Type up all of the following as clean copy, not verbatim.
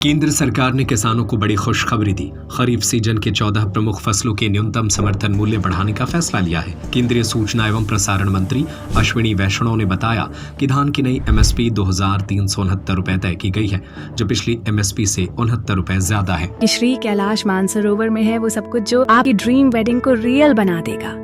केंद्र सरकार ने किसानों को बड़ी खुशखबरी दी। खरीफ सीजन के 14 प्रमुख फसलों के न्यूनतम समर्थन मूल्य बढ़ाने का फैसला लिया है। केंद्रीय सूचना एवं प्रसारण मंत्री अश्विनी वैष्णव ने बताया कि धान की नई एमएसपी 2,369 रुपए तय की गई है, जो पिछली एमएसपी से 69 रुपए ज्यादा है। श्री कैलाश मानसरोवर में है वो सब कुछ जो आपकी ड्रीम वेडिंग को रियल बना देगा।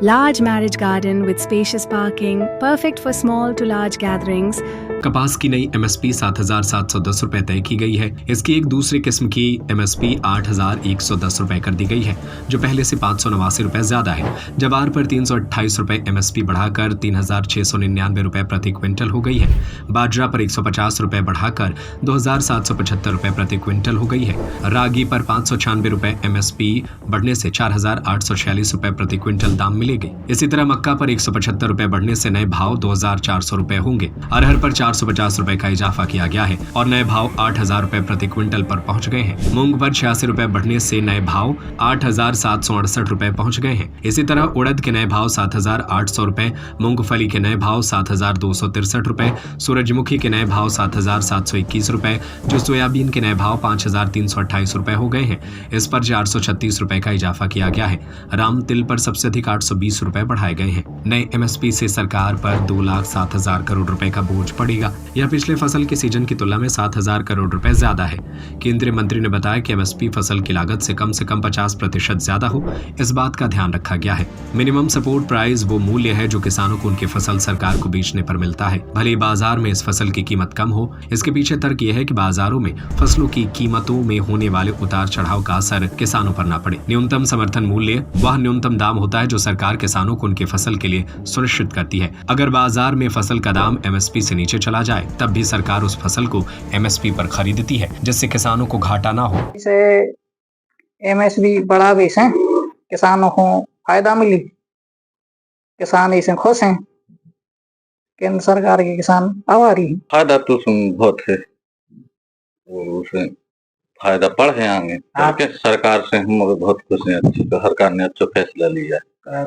Large marriage garden with spacious parking, perfect for small to large gatherings. कपास की नई एमएसपी 7,710 रुपए तय की गई है। इसकी एक दूसरी किस्म की एमएसपी 8,110 रुपए कर दी गई है, जो पहले से 589 रुपए ज्यादा है। जवार पर 328 रुपए एमएसपी बढ़ाकर 3,699 रुपए प्रति क्विंटल हो गई है। बाजरा पर 150 रुपए बढ़ाकर 2,775 रुपए प्रति क्विंटल हो गई है। रागी पर 596 रुपए एमएसपी बढ़ने से 4,846 रुपए प्रति क्विंटल दाम मिलेगी। इसी तरह मक्का पर 175 रुपए बढ़ने से नए भाव 2,400 रुपए होंगे। अरहर पर 450 रुपए का इजाफा किया गया है और नए भाव 8,000 रुपए प्रति क्विंटल पर पहुंच गए हैं। मूंग पर 86 रुपए बढ़ने से नए भाव 8,768 रुपए पहुंच गए हैं। इसी तरह उड़द के नए भाव 7,800 रुपए, मूंगफली के नए भाव 7,263 रुपए, सूरजमुखी के नए भाव 7,721 रुपए, जो सोयाबीन के नए भाव 5,328 रुपए हो गए हैं। इस पर 436 रुपए का इजाफा किया गया है। राम तिल पर सबसे अधिक 820 रुपए बढ़ाए गए हैं। नए एमएसपी से सरकार पर 2,07,000 करोड़ रुपए का बोझ पड़ेगा। यह पिछले फसल के सीजन की तुलना में 7,000 करोड़ रुपए ज्यादा है। केंद्रीय मंत्री ने बताया कि एमएसपी फसल की लागत से कम 50% ज्यादा हो, इस बात का ध्यान रखा गया है। मिनिमम सपोर्ट प्राइस वो मूल्य है जो किसानों को उनकी फसल सरकार को बेचने पर मिलता है, भले ही बाजार में इस फसल की कीमत कम हो। इसके पीछे तर्क यह है कि बाजारों में फसलों की कीमतों में होने वाले उतार चढ़ाव का असर किसानों पर न पड़े। न्यूनतम समर्थन मूल्य वह न्यूनतम दाम होता है जो सरकार किसानों को उनकी फसल के लिए सुनिश्चित करती है। अगर बाजार में फसल का दाम एमएसपी से नीचे चला जाए, तब भी सरकार उस फसल को एमएसपी पर खरीदती है, जिससे किसानों को घाटा ना हो। इसे एमएसपी बढ़ा भी से किसानों को फायदा मिली, किसान इसे खुश हैं। केंद्र सरकार के किसान आभारी हैं। फायदा तो बहुत है और उसे फायदा पड़ है आगे सरकार से हम बहुत खुश हैं। अच्छी सरकार ने अच्छा फैसला लिया।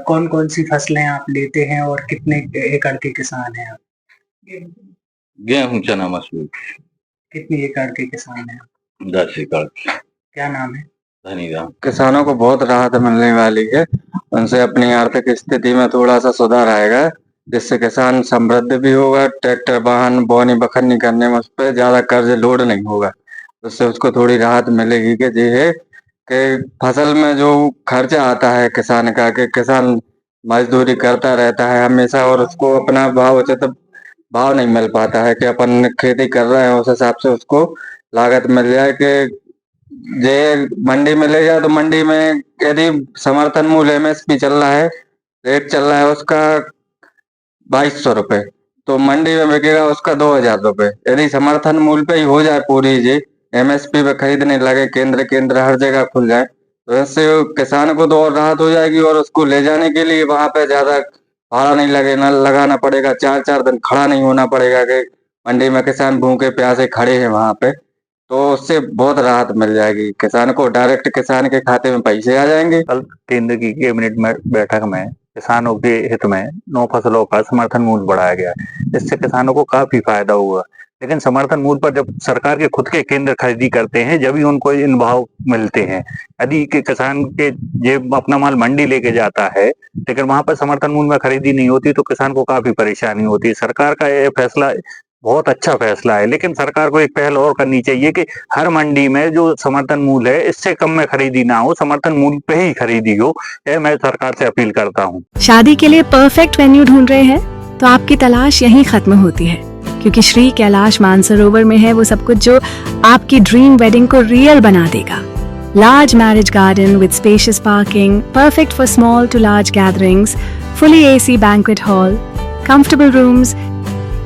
कौन कौन सी फसलें आप लेते हैं और कितने एकड़ के किसान हैं आप? गेहूं, चना, मसूर। कितने एकड़ के किसान हैं? 10 एकड़। क्या नाम है? धनीराम। किसानों को बहुत राहत मिलने वाली है। उनसे अपनी आर्थिक स्थिति में थोड़ा सा सुधार आएगा, जिससे किसान समृद्ध भी होगा। ट्रैक्टर, वाहन, बोनी बखरनी करने में उस पर ज्यादा कर्ज लोड नहीं होगा, उससे उसको थोड़ी राहत मिलेगी। कि ये है कि फसल में जो खर्चा आता है किसान का, कि किसान मजदूरी करता रहता है हमेशा और उसको अपना भाव उचित भाव नहीं मिल पाता है, कि अपन खेती कर रहे हैं उस हिसाब से उसको लागत मिल जाए। कि जे मंडी में ले जाए तो मंडी में यदि समर्थन मूल्य एमएसपी चल रहा है, रेट चल रहा है उसका 2,200 रुपए, तो मंडी में बिकेगा उसका 2,000 रुपए। यदि समर्थन मूल्य पे ही हो जाए पूरी जी, एमएसपी पे खरीदने लगे, केंद्र हर जगह खुल जाए, तो इससे किसान को तो और राहत हो जाएगी और उसको ले जाने के लिए वहां पे ज्यादा भाड़ा नहीं लगाना पड़ेगा। 4-4 दिन खड़ा नहीं होना पड़ेगा कि मंडी में किसान भूखे प्यासे खड़े हैं वहां पे, तो उससे बहुत राहत मिल जाएगी किसान को। डायरेक्ट किसान के खाते में पैसे आ जाएंगे। कल केंद्र की कैबिनेट में बैठक में किसानों के हित में 9 फसलों का समर्थन मूल्य बढ़ाया गया है। इससे किसानों को काफी फायदा हुआ। लेकिन समर्थन मूल्य पर जब सरकार के खुद के केंद्र खरीदी करते हैं, जब भी उनको इन भाव मिलते हैं। यदि किसान के ये अपना माल मंडी लेके जाता है, लेकिन वहां पर समर्थन मूल्य में खरीदी नहीं होती, तो किसान को काफी परेशानी होती है। सरकार का ये फैसला बहुत अच्छा फैसला है, लेकिन सरकार को एक पहल और करनी चाहिए कि हर मंडी में जो समर्थन मूल्य है, इससे कम में खरीदी ना हो, समर्थन मूल्य पे ही खरीदी हो। ये मैं सरकार से अपील करता हूँ। शादी के लिए परफेक्ट वेन्यू ढूंढ रहे हैं तो आपकी तलाश यहीं खत्म होती है, क्योंकि श्री कैलाश मानसरोवर में है वो सब कुछ जो आपकी ड्रीम वेडिंग को रियल बना देगा। Large marriage garden with spacious parking, perfect for small to large gatherings, fully AC banquet hall, comfortable rooms,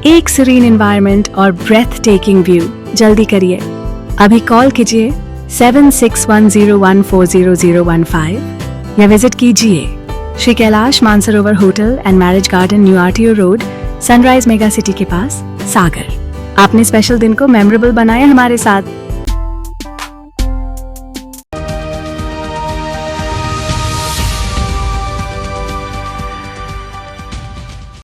एक serene environment और breathtaking view। जल्दी करिए, अभी कॉल कीजिए 7610140015 या विजिट कीजिए Shri Kailash Mansarovar hotel and marriage garden, new RTO road, sunrise mega city के पास, सागर। आपने स्पेशल दिन को मेमोरेबल बनाया हमारे साथ।